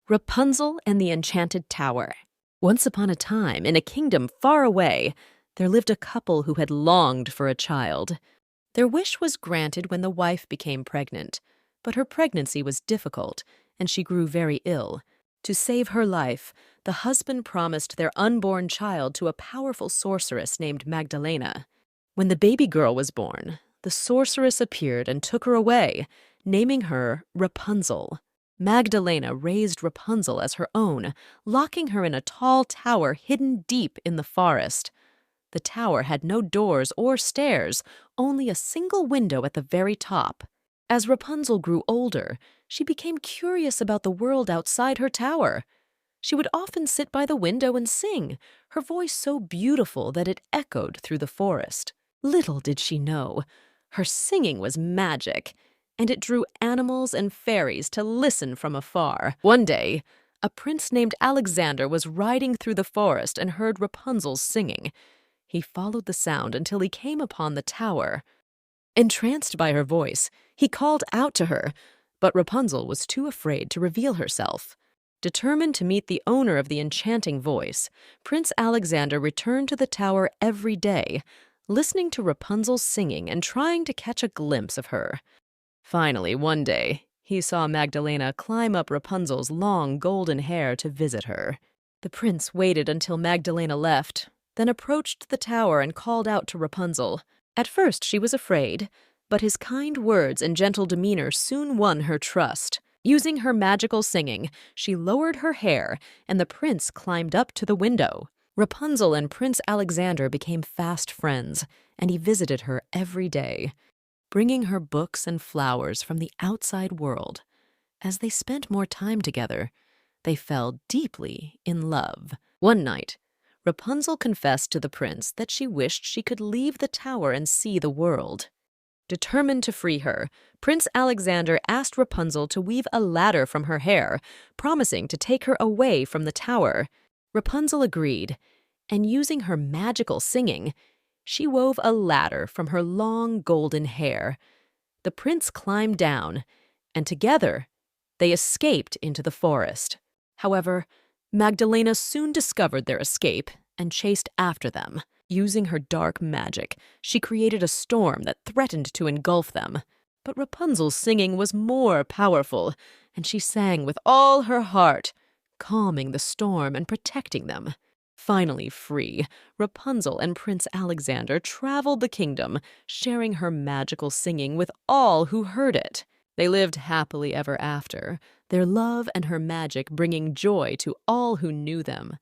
Rapunzel and the Enchanted Tower. Once upon a time, in a kingdom far away, there lived a couple who had longed for a child. Their wish was granted when the wife became pregnant, but her pregnancy was difficult, and she grew very ill. To save her life, the husband promised their unborn child to a powerful sorceress named Magdalena. When the baby girl was born, the sorceress appeared and took her away, naming her Rapunzel. Magdalena raised Rapunzel as her own, locking her in a tall tower hidden deep in the forest. The tower had no doors or stairs, only a single window at the very top. As Rapunzel grew older, she became curious about the world outside her tower. She would often sit by the window and sing, her voice so beautiful that it echoed through the forest. Little did she know, her singing was magic, and it drew animals and fairies to listen from afar. One day, a prince named Alexander was riding through the forest and heard Rapunzel's singing. He followed the sound until he came upon the tower. Entranced by her voice, he called out to her, but Rapunzel was too afraid to reveal herself. Determined to meet the owner of the enchanting voice, Prince Alexander returned to the tower every day, listening to Rapunzel's singing and trying to catch a glimpse of her. Finally, one day, he saw Magdalena climb up Rapunzel's long golden hair to visit her. The prince waited until Magdalena left, then approached the tower and called out to Rapunzel. At first she was afraid, but his kind words and gentle demeanor soon won her trust. Using her magical singing, she lowered her hair, and the prince climbed up to the window. Rapunzel and Prince Alexander became fast friends, and he visited her every day, bringing her books and flowers from the outside world. As they spent more time together, they fell deeply in love. One night, Rapunzel confessed to the prince that she wished she could leave the tower and see the world. Determined to free her, Prince Alexander asked Rapunzel to weave a ladder from her hair, promising to take her away from the tower. Rapunzel agreed, and using her magical singing, she wove a ladder from her long golden hair. The prince climbed down, and together they escaped into the forest. However, Magdalena soon discovered their escape and chased after them. Using her dark magic, she created a storm that threatened to engulf them. But Rapunzel's singing was more powerful, and she sang with all her heart, calming the storm and protecting them. Finally free, Rapunzel and Prince Alexander traveled the kingdom, sharing her magical singing with all who heard it. They lived happily ever after, their love and her magic bringing joy to all who knew them.